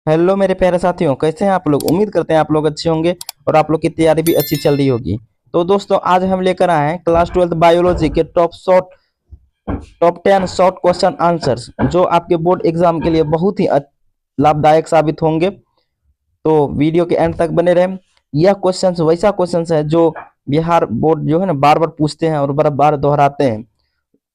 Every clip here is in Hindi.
हेलो मेरे प्यारे साथियों, कैसे हैं आप लोग। उम्मीद करते हैं आप लोग अच्छे होंगे और आप लोग की तैयारी भी अच्छी चल रही होगी। तो दोस्तों, आज हम लेकर आए हैं क्लास 12 बायोलॉजी के टॉप 10 शॉर्ट क्वेश्चन आंसर्स, जो आपके बोर्ड एग्जाम के लिए बहुत ही लाभदायक साबित होंगे। तो वीडियो के एंड तक बने रहें। यह क्वेश्चंस वैसा क्वेश्चंस है जो बिहार बोर्ड जो है ना बार बार पूछते हैं और बार बार दोहराते हैं।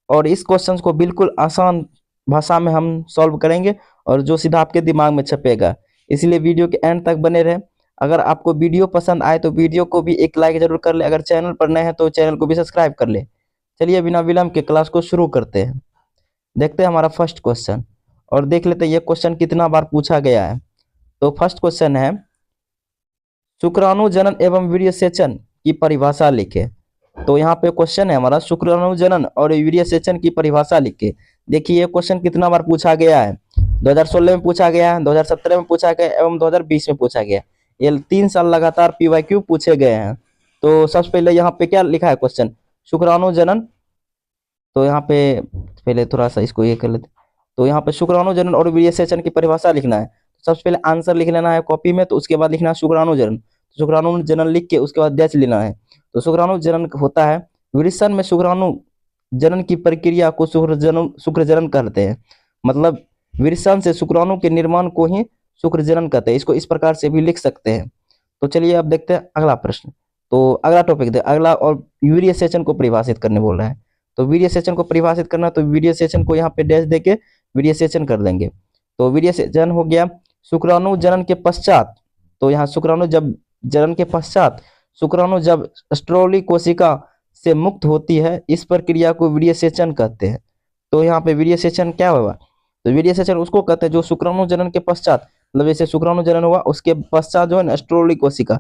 और इस क्वेश्चंस को बिल्कुल आसान भाषा में हम सॉल्व करेंगे और जो सीधा आपके दिमाग में छपेगा। इसलिए वीडियो के एंड तक बने रहें। अगर आपको वीडियो पसंद आए तो वीडियो को भी एक लाइक जरूर कर ले। अगर चैनल पर नए हैं तो चैनल को भी सब्सक्राइब कर ले। चलिए बिना विलंब के क्लास को शुरू करते हैं। देखते हैं हमारा फर्स्ट क्वेश्चन और देख लेते हैं ये क्वेश्चन कितना बार पूछा गया है। तो फर्स्ट क्वेश्चन है, शुक्राणु जनन एवं वीर्यसेचन की परिभाषा लिखे। तो यहाँ पे क्वेश्चन है हमारा, शुक्राणु जनन और वीर्यसेचन की परिभाषा लिखे। देखिए ये क्वेश्चन कितना बार पूछा गया है। 2016 में पूछा गया है, 2017 में पूछा गया एवं 2020 में पूछा गया। ये 3 साल लगातार पीवाईक्यू पूछे गए हैं। तो सबसे पहले यहाँ पे क्या लिखा है क्वेश्चन, शुक्राणु जनन। तो यहाँ पे पहले थोड़ा सा इसको ये कर लेते। तो यहाँ पे शुक्राणु जनन और वीर्यसेचन की परिभाषा लिखना है। सबसे पहले आंसर लिख लेना है कॉपी में, तो उसके बाद लिखना है शुक्राणु जनन। शुक्राणु जनन लिख के उसके बाद डैश लेना है। तो शुक्राणु जनन होता है, विरुष्ण में शुक्राणु जनन की प्रक्रिया को शुक्र जनन कहते हैं। मतलब विरुष्ण से शुक्राणु के निर्माण को ही शुक्र जनन कहते हैं। इसको इस प्रकार से भी लिख सकते हैं। तो चलिए अब देखते हैं अगला प्रश्न। तो अगला टॉपिक दे अगला, और वीर्यसेचन को परिभाषित करने बोल रहा है। तो वीर्यसेचन को परिभाषित करना, तो वीर्यसेचन को यहाँ पे डैश देके वीर्यसेचन कर देंगे। तो वीर्यसेचन हो गया शुक्राणु जनन के पश्चात। तो यहाँ शुक्राणु जब जनन के पश्चात शुक्राणु जब स्ट्रोली कोशिका से मुक्त होती है, इस प्रक्रिया को वीर्यसेचन कहते हैं। तो यहाँ पे वीर्यसेचन क्या होगा, तो वीर्यसेचन उसको कहते हैं जो शुक्राणु जनन के पश्चात, मतलब जैसे शुक्राणु जनन हुआ उसके पश्चात जो है ना स्ट्रोली कोशिका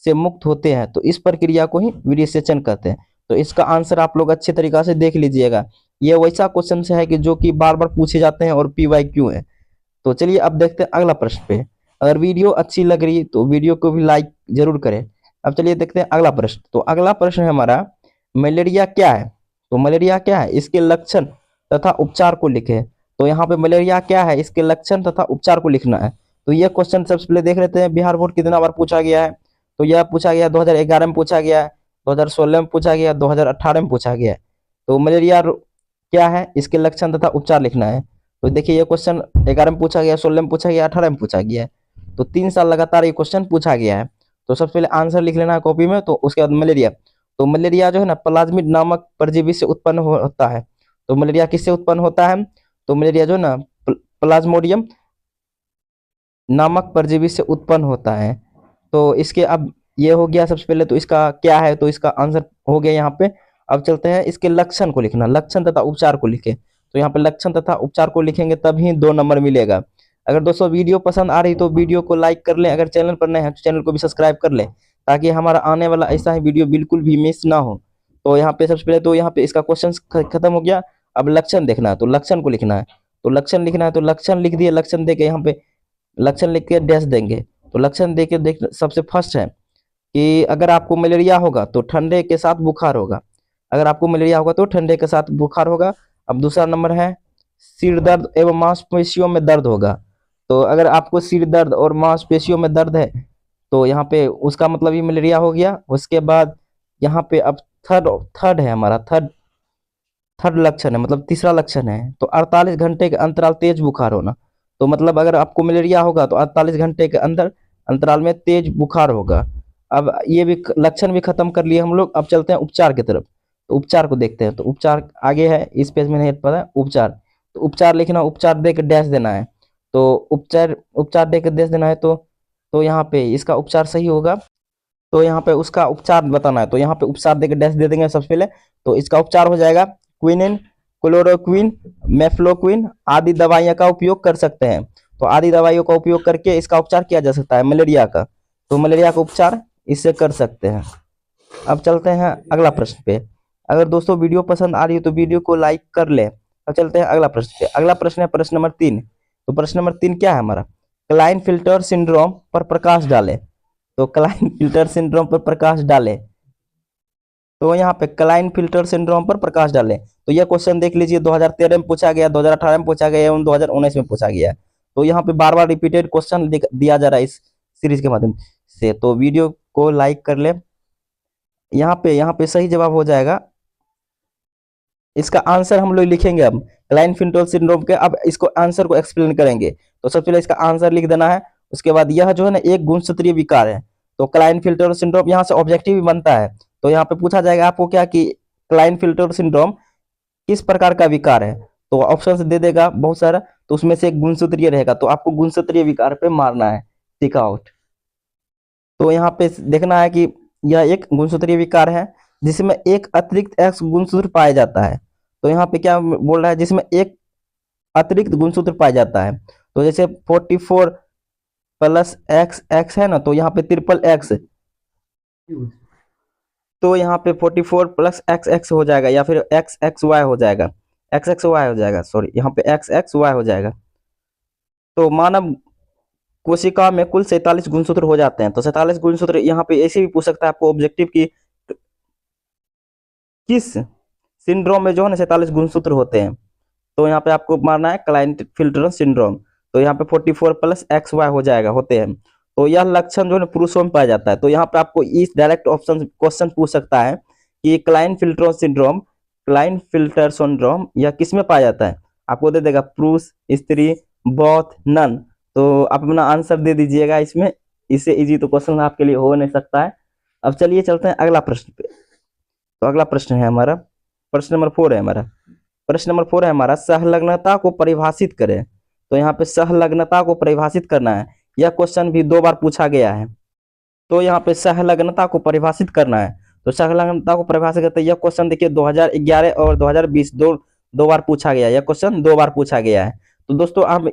से मुक्त होते हैं, तो इस प्रक्रिया को ही वीर्यसेचन कहते हैं। तो इसका आंसर आप लोग अच्छे तरीका से देख लीजिएगा। ये वैसा क्वेश्चन है कि जो कि बार बार पूछे जाते हैं और पीवाईक्यू है। तो चलिए अब देखते हैं अगला प्रश्न पे। अगर वीडियो अच्छी लग रही है तो वीडियो को भी लाइक जरूर करें। अब चलिए देखते हैं अगला प्रश्न। तो अगला प्रश्न है हमारा, मलेरिया क्या है। तो मलेरिया क्या है, इसके लक्षण तथा उपचार को लिखे। तो यहाँ पे मलेरिया क्या है, इसके लक्षण तथा उपचार को लिखना है। तो यह क्वेश्चन सबसे पहले देख लेते हैं बिहार बोर्ड कितना बार पूछा गया है। तो यह पूछा गया 2011 में पूछा गया है, 2016 में पूछा गया, 2018 में पूछा गया है। तो मलेरिया क्या है, इसके लक्षण तथा उपचार लिखना है। तो देखिए ये क्वेश्चन 11 में पूछा गया, 16 में पूछा गया, 18 में पूछा गया है। तो 3 साल लगातार ये क्वेश्चन पूछा गया है। तो सबसे पहले आंसर लिख लेना है कॉपी में। तो उसके बाद मलेरिया, तो मलेरिया जो है ना प्लाज्मिड नामक परजीवी से उत्पन्न होता है। तो मलेरिया किससे उत्पन्न होता है, तो मलेरिया जो है ना प्लाज्मोडियम नामक परजीवी से उत्पन्न होता है। तो इसके अब ये हो गया सबसे पहले, तो इसका क्या है, तो इसका आंसर हो गया यहाँ पे। अब चलते हैं इसके लक्षण को लिखना, लक्षण तथा उपचार को लिखे। तो यहाँ पे लक्षण तथा उपचार को लिखेंगे तभी 2 नंबर मिलेगा। अगर दोस्तों वीडियो पसंद आ रही तो वीडियो को लाइक कर लें। अगर चैनल पर नए हैं तो चैनल को भी सब्सक्राइब कर लें, ताकि हमारा आने वाला ऐसा ही वीडियो बिल्कुल भी मिस ना हो। तो यहाँ पे सबसे पहले तो यहाँ पे इसका क्वेश्चन खत्म हो गया। अब लक्षण देखना है, तो लक्षण को लिखना है। तो लक्षण लिखना है, तो लक्षण लिख दिए। लक्षण देके यहाँ पे लक्षण लिख के डैश देंगे। तो लक्षण देके देख, सबसे फर्स्ट है कि अगर आपको मलेरिया होगा तो ठंडे के साथ बुखार होगा। अगर आपको मलेरिया होगा तो ठंडे के साथ बुखार होगा। अब दूसरा नंबर है, सिर दर्द एवं मांसपेशियों में दर्द होगा। तो अगर आपको सिर दर्द और मांसपेशियों में दर्द है तो यहाँ पे उसका मतलब ये मलेरिया हो गया। उसके बाद यहाँ पे अब थर्ड थर्ड है हमारा, थर्ड थर्ड लक्षण है, मतलब तीसरा लक्षण है। तो 48 घंटे के अंतराल तेज बुखार होना। तो मतलब अगर आपको मलेरिया होगा तो 48 घंटे के अंदर अंतराल में तेज बुखार होगा। अब ये भी लक्षण भी खत्म कर लिए हम लोग। अब चलते हैं उपचार की तरफ। तो उपचार को देखते हैं। तो उपचार आगे है, इस पेज में नहीं पता है उपचार। तो उपचार लिखना, उपचार दे के डैश देना है। तो उपचार उपचार दे के डैश देना है। तो यहाँ पे इसका उपचार सही होगा। तो यहाँ पे उसका उपचार बताना है। तो यहाँ पे उपचार दे के डैश दे देंगे सबसे पहले। तो इसका उपचार हो जाएगा क्विनिन, क्लोरोक्विन, मेफ्लोक्विन आदि दवाइयों का उपयोग कर सकते हैं। तो आदि दवाइयों का उपयोग करके इसका उपचार किया जा सकता है मलेरिया का। तो मलेरिया का उपचार इससे कर सकते हैं। अब चलते हैं अगला प्रश्न पे। अगर दोस्तों वीडियो पसंद आ रही है तो वीडियो को लाइक कर ले। अब चलते हैं अगला प्रश्न पे। अगला प्रश्न है प्रश्न नंबर 3। तो प्रश्न नंबर 3 क्या है हमारा, क्लाइन फिल्टर सिंड्रोम पर प्रकाश डाले। तो क्लाइन फिल्टर सिंड्रोम पर प्रकाश डाले। तो यहाँ पे क्लाइन फिल्टर सिंड्रोम पर प्रकाश डालें। तो यह क्वेश्चन देख लीजिए 2013 में पूछा गया, 2018 में पूछा गया एवं 2019 में पूछा गया। तो यहाँ पे बार बार रिपीटेड क्वेश्चन दिया जा रहा है इस सीरीज के माध्यम से। तो वीडियो को लाइक कर ले। यहाँ पे सही जवाब हो जाएगा, इसका आंसर हम लोग लिखेंगे अब क्लाइनफेल्टर सिंड्रोम के। अब इसको आंसर को एक्सप्लेन करेंगे। तो सबसे पहले इसका आंसर लिख देना है। उसके बाद यह जो है ना एक गुणसूत्रीय विकार है। तो क्लाइनफेल्टर सिंड्रोम यहाँ से ऑब्जेक्टिव भी बनता है। तो यहाँ पे पूछा जाएगा आपको क्या कि क्लाइनफेल्टर सिंड्रोम किस प्रकार का विकार है। तो ऑप्शन दे देगा बहुत सारा, तो उसमें से एक गुणसूत्रीय रहेगा। तो आपको गुणसूत्रीय विकार पे मारना है टिक आउट। तो यहाँ पे देखना है कि यह एक गुणसूत्रीय विकार है जिसमें एक अतिरिक्त एक्स गुणसूत्र पाया जाता है। तो यहाँ पे क्या बोल रहा है, जिसमें एक अतिरिक्त गुणसूत्र पाया जाता है। तो जैसे 44 प्लस एक्स एक्स है ना, तो यहाँ पे ट्रिपल एक्स, तो यहाँ पे 44 प्लस एक्स एक्स हो जाएगा, या फिर एक्स एक्स वाई हो जाएगा, एक्स एक्स वाई हो जाएगा, सॉरी यहाँ पे एक्स एक्स वाई हो जाएगा। तो मानव कोशिका में कुल 47 गुणसूत्र हो जाते हैं। तो 47 गुणसूत्र यहाँ पे ऐसे भी पूछ सकता है आपको ऑब्जेक्टिव की किस सिंड्रोम में जो है ना 47 गुणसूत्र होते हैं। तो यहाँ पे आपको मारना है क्लाइनफेल्टर सिंड्रोम। तो यहाँ पे 44 प्लस एक्स वाई हो जाएगा, होते हैं। तो यह लक्षण जो है पुरुषों में पाया जाता है। तो यहाँ पे आपको इस डायरेक्ट ऑप्शन क्वेश्चन पूछ सकता है कि क्लाइनफेल्टर सिंड्रोम यह किस में पाया जाता है। आपको दे देगा पुरुष, स्त्री, बोथ, नन। तो आप अपना आंसर दे दीजिएगा इसमें। इससे इजी तो क्वेश्चन आपके लिए हो नहीं सकता है। अब चलिए चलते हैं अगला प्रश्न पे। तो अगला प्रश्न है हमारा, प्रश्न नंबर 4 है हमारा। प्रश्न नंबर 4 है हमारा, संलग्नता को परिभाषित करें। तो यहाँ पे संलग्नता को परिभाषित करना है। यह क्वेश्चन भी 2 बार पूछा गया है। तो यहाँ पे संलग्नता को परिभाषित करना है। तो संलग्नता को परिभाषित करते यह क्वेश्चन देखिए 2011 और 2020 दो बार पूछा गया है। यह क्वेश्चन 2 बार पूछा गया है। तो दोस्तों हम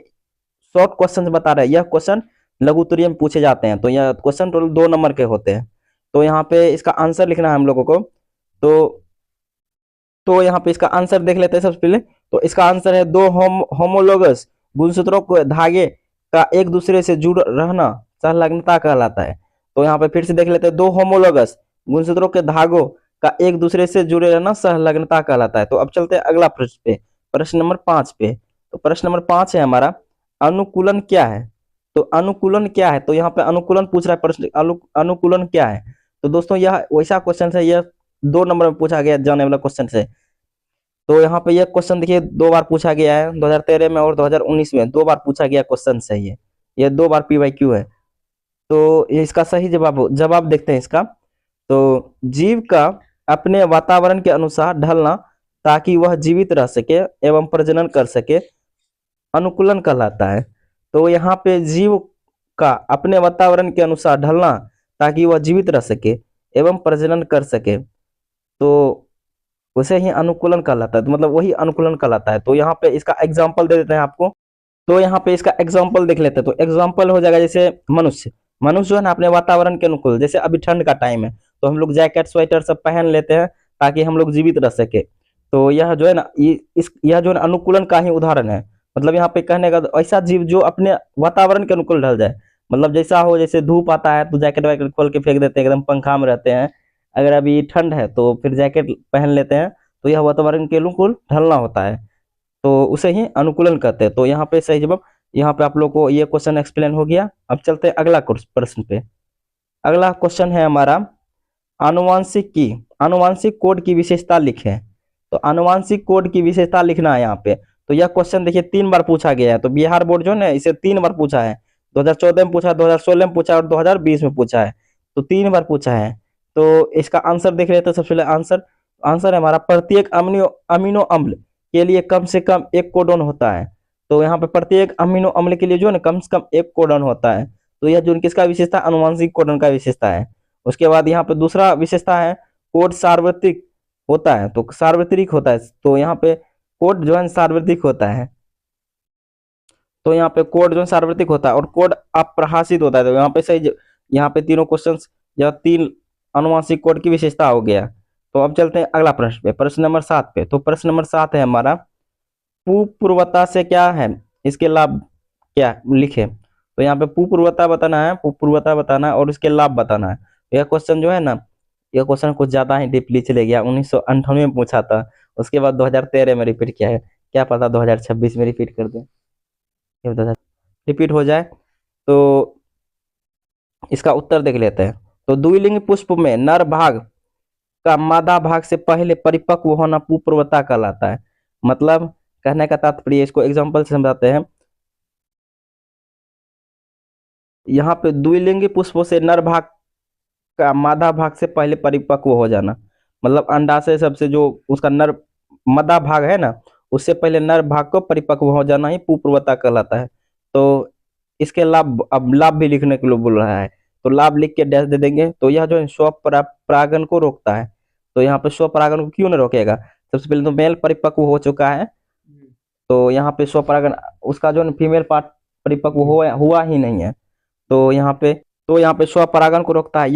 शॉर्ट क्वेश्चन बता रहे हैं। यह क्वेश्चन लघु उत्तरीय में पूछे जाते हैं। तो यह क्वेश्चन टोटल 2 नंबर के होते हैं। तो यहाँ पे इसका आंसर लिखना है हम लोगों को। तो यहाँ पे इसका आंसर देख लेते हैं सबसे पहले। तो इसका आंसर है 2 होमोलोगस गुणसूत्रों को धागे का एक दूसरे से जुड़ रहना संलग्नता कहलाता है। तो यहाँ पे फिर से देख लेते हैं, 2 होमोलोगस गुणसूत्रों के धागों का एक दूसरे से जुड़े रहना संलग्नता कहलाता है। तो अब चलते हैं अगला प्रश्न पे, प्रश्न नंबर 5 पे। तो प्रश्न नंबर 5 है हमारा, अनुकूलन क्या है। तो अनुकूलन क्या है, तो यहाँ पे अनुकूलन पूछ रहा है प्रश्न, अनुकूलन क्या है। तो दोस्तों यह वैसा क्वेश्चन है, यह 2 नंबर में पूछा गया जाने वाला क्वेश्चन से। तो यहाँ पे यह क्वेश्चन देखिए 2 बार पूछा गया है, 2013 में और 2019 में 2 बार पूछा गया क्वेश्चन है ये 2 बार PYQ है। तो इसका सही जवाब देखते हैं इसका। तो जीव का अपने वातावरण के अनुसार ढलना ताकि वह जीवित रह सके एवं प्रजनन कर सके अनुकूलन कहलाता है। तो यहाँ पे जीव का अपने वातावरण के अनुसार ढलना ताकि वह जीवित रह सके एवं प्रजनन कर सके, तो उसे ही अनुकूलन कहलाता है। तो मतलब वही अनुकूलन कहलाता है। तो यहाँ पे इसका एग्जाम्पल दे देते हैं आपको। तो यहाँ पे इसका एग्जाम्पल देख लेते हैं। तो एग्जाम्पल हो जाएगा जैसे मनुष्य जो है ना अपने वातावरण के अनुकूल, जैसे अभी ठंड का टाइम है तो हम लोग जैकेट स्वेटर सब पहन लेते हैं ताकि हम लोग जीवित रह सके। तो यह जो है ना यह जो है अनुकूलन का ही उदाहरण है। मतलब यहाँ पे कहने का ऐसा जीव जो अपने वातावरण के अनुकूल ढल जाए। मतलब जैसा हो, जैसे धूप आता है तो जैकेट वैकेट खोल के फेंक देते हैं, एकदम पंखा में रहते हैं। अगर अभी ठंड है तो फिर जैकेट पहन लेते हैं। तो यह वातावरण के अनुकूल ढलना होता है, तो उसे ही अनुकूलन कहते हैं। तो यहाँ पे सही जवाब, यहाँ पे आप लोग को ये क्वेश्चन एक्सप्लेन हो गया। अब चलते हैं अगला प्रश्न पे। अगला क्वेश्चन है हमारा, आनुवांशिक कोड की विशेषता लिखें। तो आनुवांशिक कोड की विशेषता लिखना है यहाँ पे। तो यह क्वेश्चन देखिए 3 बार पूछा गया है। तो बिहार बोर्ड जो है इसे 3 बार पूछा है, 2014 में पूछा, 2016 में पूछा और 2020 में पूछा है। तो 3 बार पूछा है। तो इसका आंसर देख लेते हैं। सबसे पहले आंसर है हमारा, प्रत्येक अमीनो अम्ल के लिए कम से कम 1 कोडन होता है। तो यहाँ पे प्रत्येक अमीनो अम्ल के लिए जो है ना कम से कम 1 कोडन होता है। तो यह जो किसका विशेषता, आनुवंशिक कोडन का विशेषता है। उसके बाद यहाँ पे दूसरा विशेषता है, कोड सार्वत्रिक होता है। तो सार्वत्रिक होता है, तो यहाँ पे कोड जो है सार्वत्रिक होता है। तो यहाँ पे कोड जो है सार्वत्रिक होता है और कोड अप्रभाषित होता है। तो यहाँ पे सही, यहाँ पे तीनों क्वेश्चंस या 3 आनुवंशिक कोड की विशेषता हो गया। तो अब चलते हैं अगला प्रश्न पे, प्रश्न नंबर 7 पे। तो प्रश्न नंबर 7 है हमारा, पूर्वता से क्या है, इसके लाभ क्या लिखे। तो यहाँ पे पूर्वता बताना है, पूर्वता बताना है और इसके लाभ बताना है। यह क्वेश्चन जो है ना, यह क्वेश्चन कुछ ज्यादा ही डीपली चले गया। 1998 में पूछा था, उसके बाद 2013 में रिपीट किया है। क्या पता 2026 में रिपीट कर दे। रिपीट हो जाए। तो इसका उत्तर देख लेते हैं। तो द्विलिंग पुष्प में नर भाग का मादा भाग से पहले परिपक्व होना पुप्रवता कहलाता है। मतलब कहने का तात्पर्य, इसको एग्जाम्पल से समझाते हैं। यहाँ पे द्विलिंगी पुष्पों से नर भाग का मादा भाग से पहले परिपक्व हो जाना, मतलब अंडाशय सबसे जो उसका नर मादा भाग है ना, उससे पहले नर भाग को परिपक्व हो जाना ही पुप्रवता कहलाता है। तो इसके लाभ, अब लाभ भी लिखने के लिए बोल रहा है, तो लाभ लिख के डैश दे देंगे। तो यह जो है स्वपरागन को रोकता है। तो यहाँ पे स्वपरागन को क्यों नहीं रोकेगा? सबसे पहले तो मेल परिपक्व हो चुका है, तो यहाँ पे स्वपरागन उसका जो फीमेल पार्ट परिपक्व हुआ ही नहीं है। तो यहाँ पे स्वपरागन को रोकता है।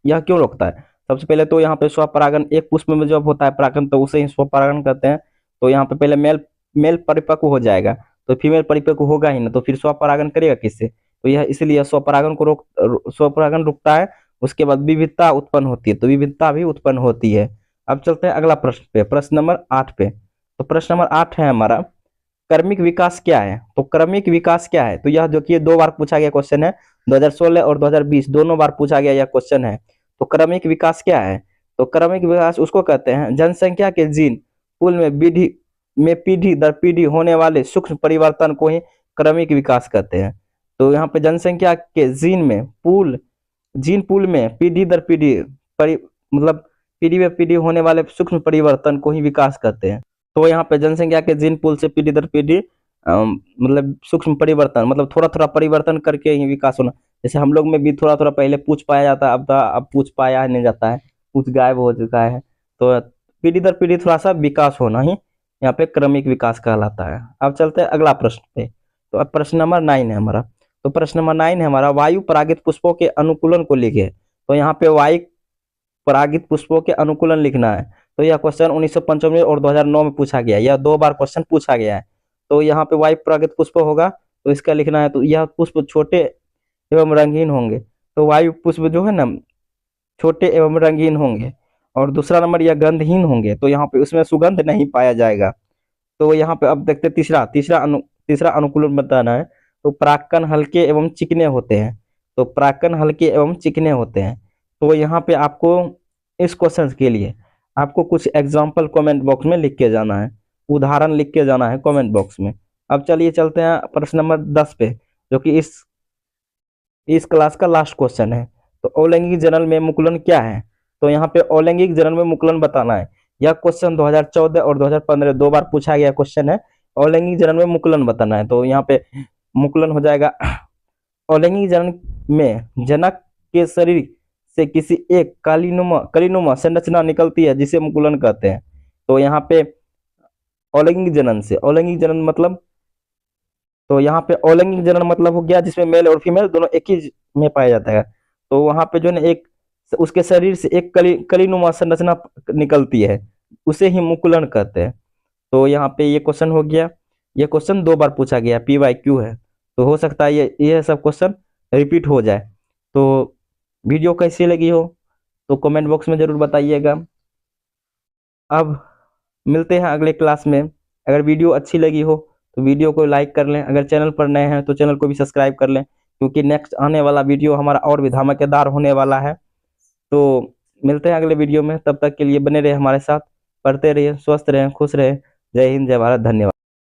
यह क्यों रोकता है? सबसे पहले तो यहाँ पे स्वपरागन, एक पुष्प में जब होता है परागन तो उसे ही स्वपरागन कहते हैं। तो यहाँ पे पहले मेल मेल परिपक्व हो जाएगा, तो फीमेल परिपक्व होगा ही ना, तो फिर स्वपरागन करेगा किससे? तो यह इसलिए स्वपरागन रुकता है। उसके बाद विविधता उत्पन्न होती है, तो विविधता भी उत्पन्न होती है। अब चलते हैं अगला प्रश्न पे, प्रश्न नंबर 8 पे। तो प्रश्न नंबर 8 है हमारा, क्रमिक विकास क्या है? तो क्रमिक विकास क्या है? तो यह जो कि 2 बार पूछा गया क्वेश्चन है, 2016 और 2020 दोनों बार पूछा गया यह क्वेश्चन है। तो क्रमिक विकास क्या है? तो क्रमिक विकास उसको कहते हैं जनसंख्या के जीन पूल में पीढ़ी दर पीढ़ी होने वाले सूक्ष्म परिवर्तन को ही क्रमिक विकास कहते हैं। तो यहाँ पे जनसंख्या के जीन पूल में पीढ़ी दर पीढ़ी मतलब पीढ़ी में पीढ़ी होने वाले सूक्ष्म परिवर्तन को ही विकास कहते हैं। तो यहाँ पे जनसंख्या के जीन पूल से पीढ़ी दर पीढ़ी मतलब सूक्ष्म परिवर्तन, मतलब थोड़ा थोड़ा परिवर्तन करके ही विकास होना। जैसे हम लोग में भी थोड़ा थोड़ा पहले पूछ पाया जाता है, अब पूछ पाया नहीं जाता है, पूछ गायब हो चुका है। तो पीढ़ी दर पीढ़ी थोड़ा सा विकास होना ही यहाँ पे क्रमिक विकास कहलाता है। अब चलते हैं अगला प्रश्न पे। तो अब प्रश्न नंबर 9 है हमारा। तो प्रश्न नंबर 9 है हमारा, वायु परागित पुष्पों के अनुकूलन को लिखे। तो यहाँ पे वायु परागित पुष्पों के अनुकूलन लिखना है। तो यह क्वेश्चन 1995 और 2009 में पूछा गया है, यह 2 बार क्वेश्चन पूछा गया है। तो यहाँ पे वायु परागित पुष्प होगा, तो इसका लिखना है। तो यह पुष्प छोटे एवं रंगीन होंगे। तो वायु पुष्प जो है ना, छोटे एवं रंगीन होंगे। और दूसरा नंबर, यह गंधहीन होंगे, तो यहाँ पे उसमें सुगंध नहीं पाया जाएगा। तो यहाँ पे अब देखते हैं तीसरा अनुकूलन बताना है। तो परागकण हल्के एवं चिकने होते हैं। तो परागकण हल्के एवं चिकने होते हैं। तो यहाँ पे आपको इस क्वेश्चन के लिए आपको कुछ एग्जाम्पल कमेंट बॉक्स में लिख के जाना है, उदाहरण लिख के जाना है कमेंट बॉक्स में। अब चलिए चलते हैं प्रश्न नंबर 10 पे, जो कि इस क्लास का लास्ट क्वेश्चन है। तो अलैंगिक जनन में मुकुलन क्या है? तो यहाँ पे अलैंगिक जनन में मुकुलन बताना है। यह क्वेश्चन 2014 और 2015 2 बार पूछा गया क्वेश्चन है। अलैंगिक जनन में मुकुलन बताना है। तो यहाँ पे मुकुलन हो जाएगा, अलैंगिक जनन में जनक के शरीर से किसी एक कलीनुमा संरचना निकलती है जिसे मुकुलन कहते हैं। तो यहाँ पे अलैंगिक जनन मतलब, तो यहाँ पे अलैंगिक जनन मतलब हो गया जिसमें मेल और फीमेल दोनों एक ही में पाया जाता है। तो वहां पे जो है एक उसके शरीर से एक कलीनुमा संरचना निकलती है, उसे ही मुकुलन कहते हैं। तो यहाँ पे ये क्वेश्चन हो गया। ये क्वेश्चन 2 बार पूछा गया, PYQ है। तो हो सकता है ये सब क्वेश्चन रिपीट हो जाए। तो वीडियो कैसी लगी हो तो कमेंट बॉक्स में जरूर बताइएगा। अब मिलते हैं अगले क्लास में। अगर वीडियो अच्छी लगी हो तो वीडियो को लाइक कर लें, अगर चैनल पर नए हैं तो चैनल को भी सब्सक्राइब कर लें, क्योंकि नेक्स्ट आने वाला वीडियो हमारा और भी धमाकेदार होने वाला है। तो मिलते हैं अगले वीडियो में, तब तक के लिए बने रहे हमारे साथ, पढ़ते रहिए, स्वस्थ रहें, खुश रहें। जय हिंद, जय भारत, धन्यवाद।